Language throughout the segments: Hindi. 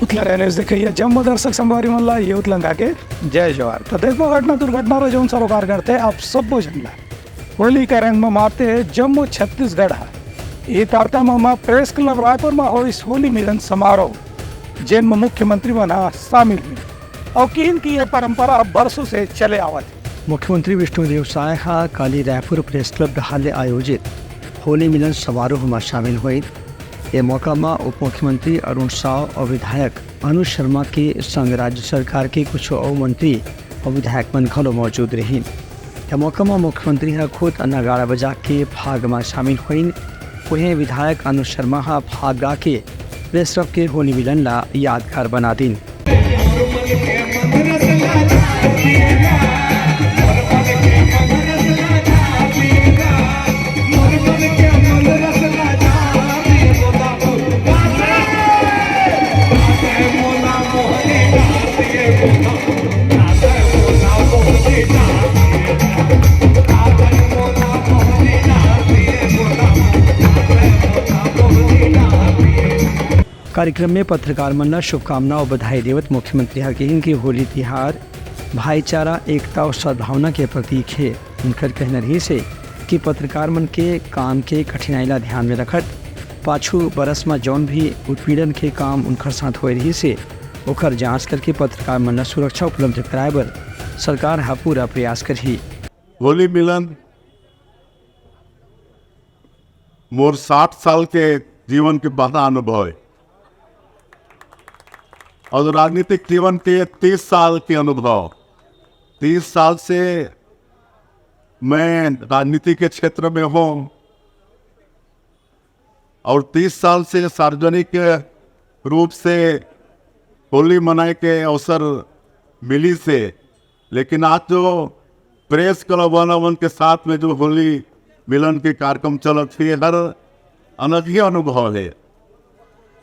उतला रहने से देखिए जम्मू दर्शक संभारी मल्ला ये उतलंगा के जय जवाहर तो देखो घटना दुर्घटना रो जो सरोकार करते आप सब बोझला होली का रंग में मारते जम्मू छत्तीसगढ़ है ये तारतम में प्रेस क्लब रायपुर में हो इस होली मिलन समारोह जिनमें मुख्यमंत्री बना शामिल हुई और किन की यह परंपरा बरसों से चले आवत। मुख्यमंत्री विष्णुदेव साय काली रायपुर प्रेस क्लब हाल आयोजित होली मिलन समारोह में शामिल हुए। ये मौका में उप मुख्यमंत्री अरुण साव और विधायक अनुज शर्मा के संग राज्य सरकार के कुछ और मंत्री और विधायक मन घलो मौजूद रही। यह मौका में मुख्यमंत्री खुद नगाड़ा बजा के भाग में शामिल हुई। उन्हें विधायक अनुज शर्मा भाग गा के प्रेस क्लब के होली मिलन ला यादगार बना दिन। कार्यक्रम में पत्रकार मन शुभकामना और बधाई देवत मुख्यमंत्री कहिन कि होली तिहार भाईचारा एकता और सद्भावना के प्रतीक है। उनकर कहना रही से कि पत्रकार मन के काम के कठिनाई ला ध्यान में रखत पाछू बरस में जौन भी उत्पीड़न के काम उनकर साथ हो रही से ओकर जांच करके पत्रकार मन सुरक्षा उपलब्ध कराए बर सरकार पूरा प्रयास करही। होली मिलन मोर 60 साल के जीवन के बड़ा अनुभव है और राजनीतिक जीवन के 30 साल के अनुभव। 30 साल से मैं राजनीति के क्षेत्र में हूँ और 30 साल से सार्वजनिक रूप से होली मनाए के अवसर मिली से। लेकिन आज जो प्रेस क्लब 101 के साथ में जो होली मिलन के कार्यक्रम चलत है हर अलग ही अनुभव है।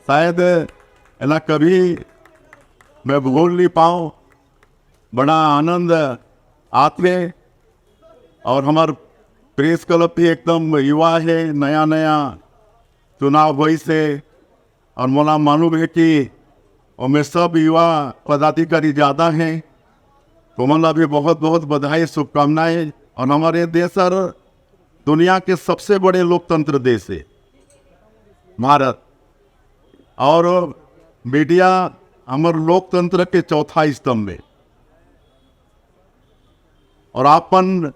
शायद ना कभी मैं भूल नहीं पाऊँ। बड़ा आनंद आते और हमार प्रेस क्लब भी एकदम युवा है, नया नया चुनाव हुई से और मोला मालूम है कि उनमें सब युवा पदाधिकारी ज़्यादा हैं। तो मला भी बहुत बहुत बधाई शुभकामनाएं। और हमारे देश और दुनिया के सबसे बड़े लोकतंत्र देश है भारत और मीडिया हमारे लोकतंत्र के चौथा स्तंभ है और आपन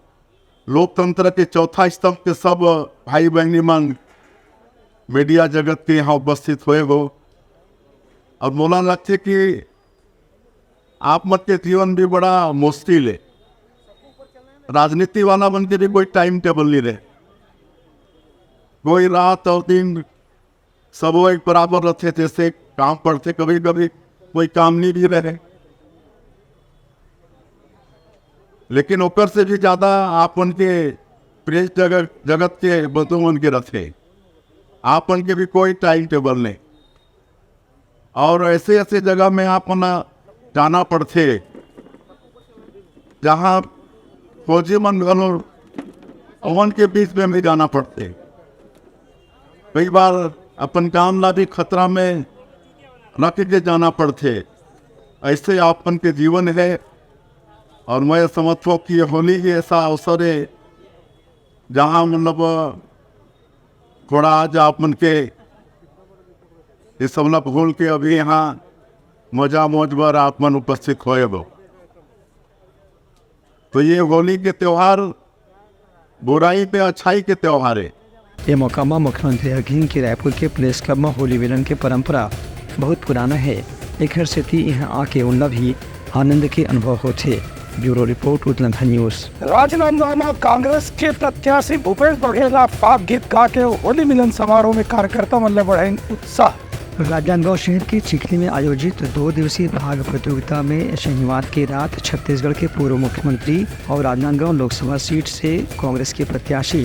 लोकतंत्र के चौथा स्तंभ के सब भाई बहनी मन मीडिया जगत के यहाँ उपस्थित हुए हो और मोला लगते कि आप मत के जीवन भी बड़ा मुश्किल है। राजनीति वाला बन के भी कोई टाइम टेबल नहीं रहे, कोई रात और दिन सब एक बराबर रहते, जैसे काम पड़ते, कभी कभी कोई काम नहीं भी रहे। लेकिन ऊपर से भी ज़्यादा आप उनके प्रेस जगत के बंधु मन के रखे, आप उनके भी कोई टाइम टेबल नहीं और ऐसे ऐसे जगह में आप जाना पड़ते जहाँ फौजी मन घन के बीच में भी जाना पड़ते। कई बार अपन काम ला भी खतरा में रख के जाना पड़ते। ऐसे आपन के जीवन है और मैं समझता हूँ कि होली ही ऐसा अवसर है जहाँ मतलब थोड़ा आज आपन के ये सब न भूल के अभी यहाँ मजा मौज भर आप मन उपस्थित होए हो। तो ये होली के त्यौहार बुराई पे अच्छाई के त्यौहार है। ये मौका में मुख्यमंत्री कहिन कि रायपुर के प्रेस क्लब में होली मिलन के परंपरा बहुत पुराना है। एक से थी यहाँ आके उनला भी आनंद के अनुभव होते। Bureau report Uttarakhand news. Rajnandgaon में कांग्रेस के प्रत्याशी भूपेश बघेल फाग गीत गा के होली मिलन समारोह में कार्यकर्ता मन बढ़ाई उत्साह। राजनांदगांव शहर के चिखली में आयोजित 2 दिवसीय भाग प्रतियोगिता में शनिवार की रात छत्तीसगढ़ के पूर्व मुख्यमंत्री और राजनांदगांव लोकसभा सीट से कांग्रेस के प्रत्याशी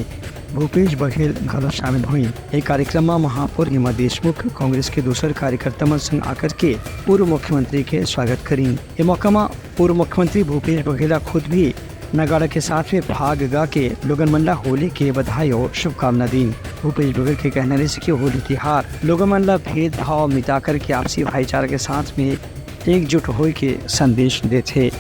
भूपेश बघेल घलो शामिल हुई। एक कार्यक्रम में महापौर हिमा देशमुख कांग्रेस के दूसरे कार्यकर्ता मन संग आकर के पूर्व मुख्यमंत्री के स्वागत करी। ये मौका में पूर्व मुख्यमंत्री भूपेश बघेल खुद भी नगाड़ा के साथ में भाग गा के लोगन मंडला होली के बधाई और शुभकामना दी। भूपेश बघेल के कहने से कि होली त्योहार लोगन मंडला भेदभाव मिटाकर के आपसी भाईचारा के साथ में एकजुट होए के संदेश देते।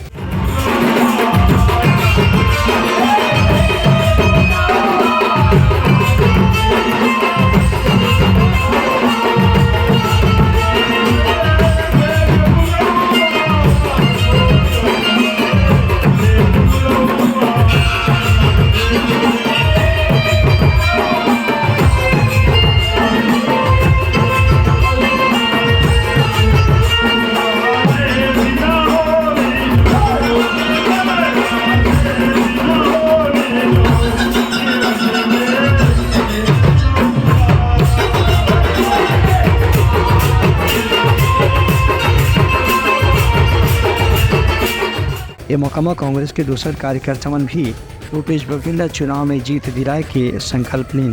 ये मौका कांग्रेस के दूसरे कार्यकर्तावन भी भूपेश बघेल चुनाव में जीत दिलाए के संकल्प लें।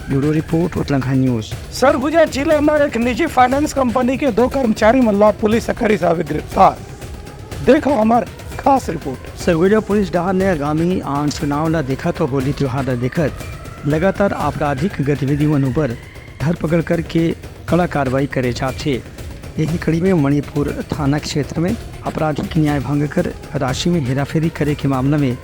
Bureau report Uttarakhand news. Surguja जिले में एक निजी फाइनेंस कंपनी के 2 कर्मचारी मल्ला पुलिस करी साहब गिरफ्तार। देखो हमार खास रिपोर्ट। सरगुजा पुलिस डहार ने आगामी आम चुनाव ला देखा तो होली त्योहार ला देखत लगातार आपराधिक गतिविधियों पर धरपकड़ करके कड़ा कार्रवाई करे जाते। यही कड़ी में मणिपुर थाना क्षेत्र में आपराधिक न्याय भंग कर राशि में हेराफेरी करे के मामला में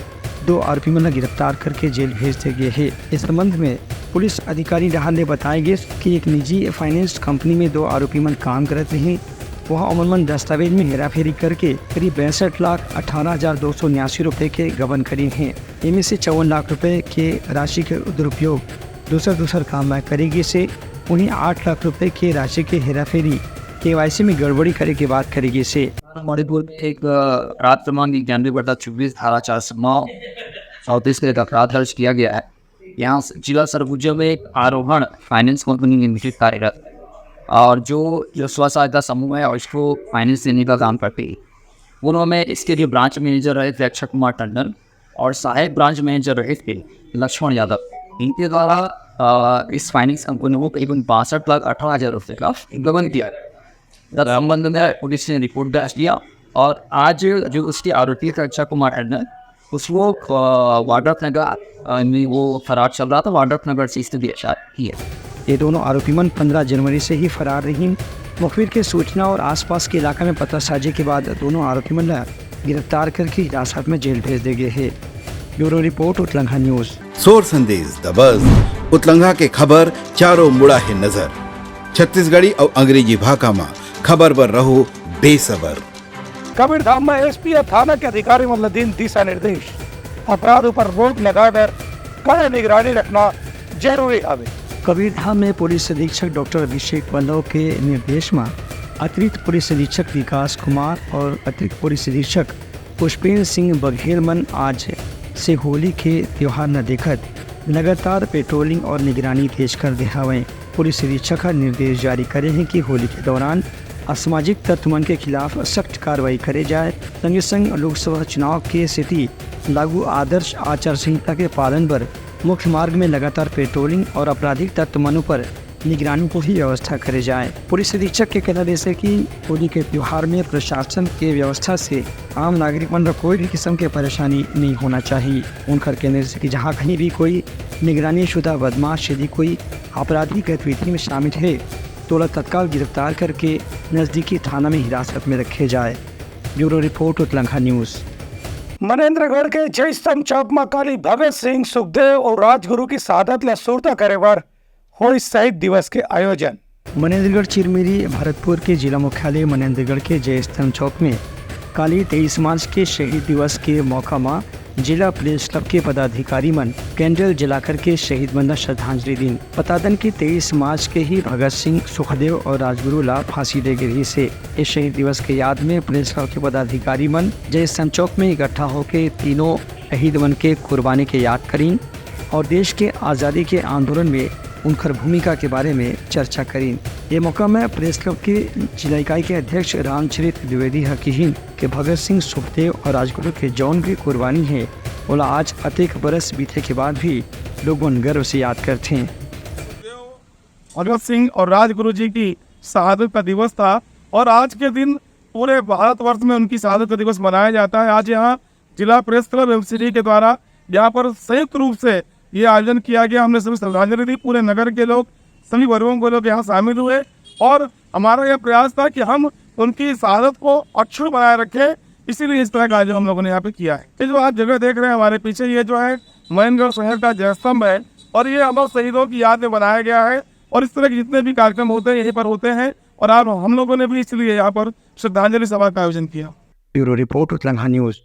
2 आरोपी मन गिरफ्तार करके जेल भेज दिए गए हैं। इस संबंध में पुलिस अधिकारी डहार ने बताया गया कि एक निजी फाइनेंस कंपनी में 2 आरोपी मन काम करते हैं। वह अमूमन दस्तावेज में हेराफेरी करके करीब 62,18,289 रुपये के गबन करी हैं। इनमें से 54 लाख रुपए के राशि के दुरुपयोग दूसरा काम में करेगी से उन्हें 8 लाख रुपए के राशि के हेराफेरी KYC में गड़बड़ी करे की बात करेगी से। मणिपुर में एक रात क्रमांक 91/24 धारा 434 के अपराध दर्ज किया गया है। यहाँ जिला सरगुजा में एक आरोहण फाइनेंस कंपनी लिमिटेड कार्यरत और जो स्व सहायता समूह है और इसको फाइनेंस देने का काम करती है। उन्होंने इसके लिए ब्रांच मैनेजर रहे थे अक्षय कुमार टंडन और सहायक ब्रांच मैनेजर रहे थे लक्ष्मण यादव। इनके द्वारा इस फाइनेंस कंपनी को करीबन 62,18,000 रुपये का गबन किया। संबंध में पुलिस ने रिपोर्ट दर्ज किया और आज जो उसके आरोपी था अक्षय कुमार टंडन उसको वाड्रफ नगर में वो फरार चल रहा था। वाड्रफ नगर से इसने दिया है। ये दोनों आरोपी मन 15 जनवरी से ही फरार रही। मुखबिर के सूचना और आसपास के इलाके में पता साझे के बाद दोनों आरोपी मन गिरफ्तार करके हिरासत में जेल भेज दिए गए है। Bureau report Uttarakhand news. सोर संदेश द बज़ उतलंघा के खबर चारों मुड़ा है नजर। छत्तीसगढ़ी और अंग्रेजी भाषा में खबर पर रहो बेसबर। कबीरधाम में SP थाना के अधिकारी दिन दिशा निर्देश। अपराधों पर रोक लगाकर कड़ी निगरानी रखना जरूरी है। कबीरधाम में पुलिस अधीक्षक डॉक्टर अभिषेक पल्लव के निर्देश में अतिरिक्त पुलिस अधीक्षक विकास कुमार और अतिरिक्त पुलिस अधीक्षक पुष्पेंद्र सिंह बघेल मन आज से होली के त्योहार न देखत लगातार पेट्रोलिंग और निगरानी तेज कर दे हवें। पुलिस अधीक्षक निर्देश जारी करे हैं कि होली के दौरान असामाजिक तत्वों के खिलाफ सख्त कार्रवाई करे जाए। संगे संग लोकसभा चुनाव के स्थिति लागू आदर्श आचार संहिता के पालन पर मुख्य मार्ग में लगातार पेट्रोलिंग और आपराधिक तत्वों पर निगरानी को ही व्यवस्था करे जाए। पुलिस अधीक्षक के कहना जैसे कि होली के त्यौहार में प्रशासन के व्यवस्था से आम नागरिक मन कोई भी किस्म के परेशानी नहीं होना चाहिए। उनका कहने से कि जहाँ कहीं भी कोई निगरानी शुदा बदमाश यदि कोई आपराधिक गतिविधि में शामिल है तो तत्काल गिरफ्तार करके नज़दीकी थाना में हिरासत में रखे जाए। Bureau report Uttarakhand news. Manendragarh के जय स्तंभ चौक में कल भगत सिंह सुखदेव और राजगुरु की शहादत ले सुरता करे पर हुई शहीद दिवस के आयोजन। मनेन्द्रगढ़ चिरमिरी भरतपुर के जिला मुख्यालय मनेन्द्रगढ़ के जय स्तंभ चौक में कल 23 मार्च के शहीद दिवस के मौका में जिला प्रेस क्लब के पदाधिकारी मन कैंडल जलाकर के शहीद मन श्रद्धांजलि दी। बता दें कि 23 मार्च के ही भगत सिंह सुखदेव और राजगुरु ला फांसी दे गई से। इस शहीद दिवस के याद में प्रेस क्लब के पदाधिकारी मन जय स्तंभ चौक में इकट्ठा होकर तीनों शहीद मन के कुर्बानी के याद करीं और देश के आज़ादी के आंदोलन में उनकर भूमिका के बारे में चर्चा करी। ये मौका में प्रेस क्लब के जिला इकाई के अध्यक्ष रामचरित द्विवेदी हकीम के भगत सिंह सुखदेव और राजगुरु के जौन भी कुर्बानी है बोला आज अनेक बरस बीते के बाद भी लोग उन गर्व से याद करते हैं। भगत सिंह और राजगुरु जी की शहादत का दिवस था और आज के दिन पूरे भारतवर्ष में उनकी शहादत का दिवस मनाया जाता है। आज यहाँ जिला प्रेस क्लब एमसीडी के द्वारा यहाँ पर संयुक्त रूप से ये आयोजन किया गया। हमने सभी श्रद्धांजलि दी, पूरे नगर के लोग, सभी वर्गों के लोग यहाँ शामिल हुए और हमारा यह प्रयास था कि हम उनकी शहादत को अक्षुण बनाए रखें, इसीलिए इस तरह का आयोजन हम लोगों ने यहाँ पे किया है। ये जो आप जगह देख रहे हैं हमारे पीछे, ये जो है महेंद्रगढ़ शहर का जय स्तंभ है और ये अमर शहीदों की याद में बनाया गया है और इस तरह के जितने भी कार्यक्रम होते हैं यहीं पर होते हैं और आप हम लोगों ने भी इसलिए यहाँ पर श्रद्धांजलि सभा का आयोजन किया। ब्यूरो रिपोर्ट उत्तलंघा न्यूज।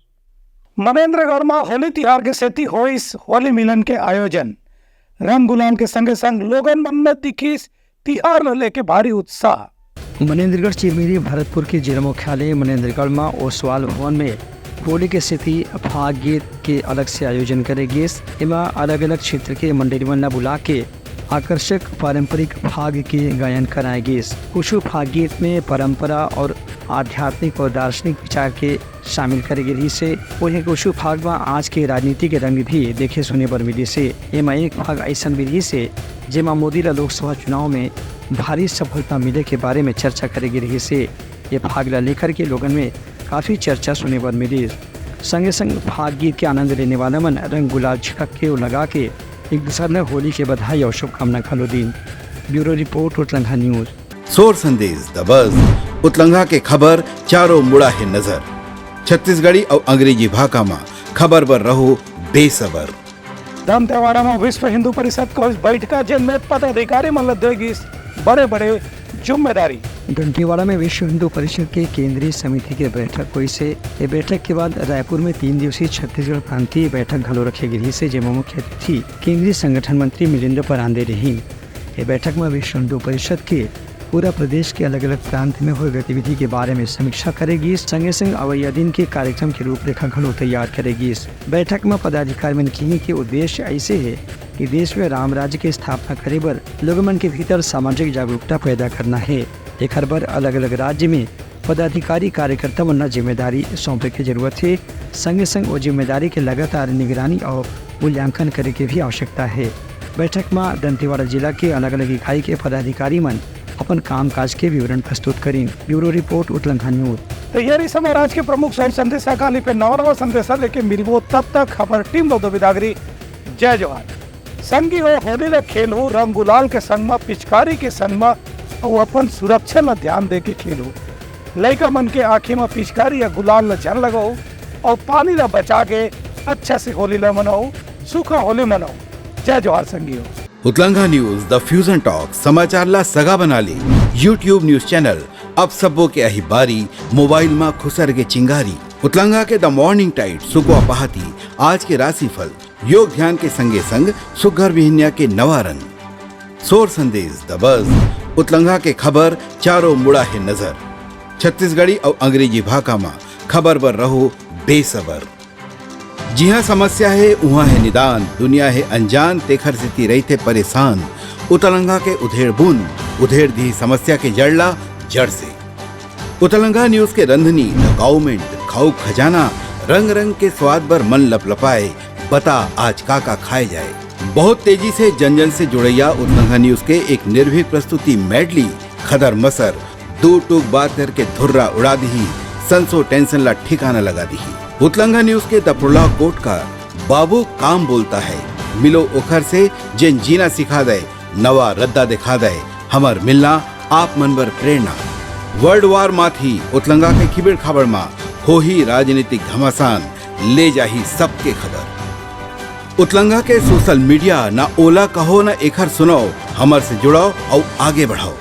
मनेन्द्रगढ़ में होली तिहार के सेती हो इस होली मिलन के आयोजन रंग गुलाल के संगे संग लोगन मन में दिखी तिहार न लेके भारी उत्साह। मनेन्द्रगढ़ चिरमिरी भरतपुर के जिला मुख्यालय मनेन्द्रगढ़ में ओसवाल भवन में होली के स्थिति फाग गीत के अलग से आयोजन करेगी। इमा अलग अलग क्षेत्र के मंडलियों ने बुला के आकर्षक पारंपरिक फाग के गायन कराएगी। कुछ फाग गीत में परंपरा और आध्यात्मिक और दार्शनिक विचार के शामिल करेगी से वही कुछ फाग में आज के राजनीति के रंग भी देखे सुने पर मिली से एमा एक फाग ऐसा विधि से जेमा मोदी ला लोकसभा चुनाव में भारी सफलता मिले के बारे में चर्चा करेगी रही से ये फाग ला लेकर के लोगों में काफ़ी चर्चा सुने पर मिली। संगे संग फाग गीत के आनंद लेने वाला मन रंग गुलाल छिड़क के लगा के एक दूसरे ने होली के बधाई और शुभकामना खलो दिन। ब्यूरो रिपोर्ट उत्तलंघा न्यूज। सोर संदेश द बज़ उतलंघा के खबर चारों मुड़ा है नजर। छत्तीसगढ़ी और अंग्रेजी भाषा में खबर पर रहो बेसबर। दंतेवाड़ा में विश्व हिंदू परिषद को बैठका जिनमें पदाधिकारी मन देगी बड़े बड़े जिम्मेदारी। दंतेवाड़ा में विश्व हिंदू परिषद के केंद्रीय समिति की बैठक हुई से ये बैठक के बाद रायपुर में 3 दिवसीय छत्तीसगढ़ प्रांतीय बैठक घलो रखे गई से जेमा मुख्य अतिथि केंद्रीय संगठन मंत्री मिलिंद परांदे रही। ये बैठक में विश्व हिंदू परिषद के पूरा प्रदेश के अलग अलग प्रांत में हुए गतिविधि के बारे में समीक्षा करेगी। संगे संग अवैया दिन के कार्यक्रम की रूपरेखा घलो तैयार करेगी। बैठक में पदाधिकारी मन कही के उद्देश्य ऐसे है कि देश में राम राज्य की स्थापना करे बर लोगों मन के भीतर सामाजिक जागरूकता पैदा करना है। एक बार अलग अलग राज्य में पदाधिकारी कार्यकर्ता मन जिम्मेदारी सौंपे की जरूरत है। संगे संग वो जिम्मेदारी के लगातार निगरानी और मूल्यांकन करे की भी आवश्यकता है। बैठक में दंतेवाड़ा जिला के अलग अलग इकाई के पदाधिकारी मन अपन कामकाज के विवरण प्रस्तुत करें। ब्यूरो रिपोर्ट उत्तलंघा न्यूज। तैयारी समय राज्य के प्रमुख शहर संदेशा काली पे नवरवा संदेशा लेके मिलबो तब तक हमार टीम लोग विदागरी। जय जवान। संगी हो होली ले खेलो रंग गुलाल के संग में पिचकारी के संग में और अपन सुरक्षा ला ध्यान दे के खेलो। लड़का मन के आँखी में पिचकारी या गुलाल ला जल लगाओ और पानी ला बचा के अच्छा से होली ला मनाओ, सूखा होली मनाओ। जय जवाहर संगी हो। उतलंघा न्यूज द फ्यूजन टॉक समाचार ला सगा बना ली। यूट्यूब न्यूज चैनल अब सबो के अही बारी मोबाइल में खुसर के चिंगारी। उतलंघा के द मॉर्निंग टाइड सुगवा पहाती आज के राशिफल योग ध्यान के संगे संग सुघर विहिन्या के नवा रंग। सोर संदेश द बज़ उतलंघा के खबर चारों मुड़ा है नजर। छत्तीसगढ़ी और अंग्रेजी भाषा में खबर पर रहो बेसबर। जी हाँ, समस्या है वहाँ है निदान, दुनिया है अनजान तेखर से रहते परेशान। उतलंघा के उधेड़ बूंद उधेड़ दी समस्या के जड़ला जड़ से। उतलंघा न्यूज के रंधनी द गवर्नमेंट खाऊ खजाना रंग रंग के स्वाद पर मन लपलपाए। बता आज का खाए जाए। बहुत तेजी से जन जन से जुड़ैया उतलंघा न्यूज के एक निर्भीक प्रस्तुति मेडली खदर मसर दो टूक बात करके धुर्रा उड़ा दी। संसो टेंशन ला ठिकाना लगा दी। उतलंघा न्यूज के दपुरला कोट का बाबू काम बोलता है। मिलो ओखर से जिन जीना सिखा दे, नवा रद्दा दिखा दे, हमर मिलना आप मन बर प्रेरणा। वर्ल्ड वार माथी उतलंघा के खिबड़ खबर मा हो ही राजनीतिक घमासान ले जाही सबके खबर। उतलंघा के सोशल मीडिया ना ओला कहो ना एखर सुनाओ, हमर से जुड़ाओ और आगे बढ़ाओ।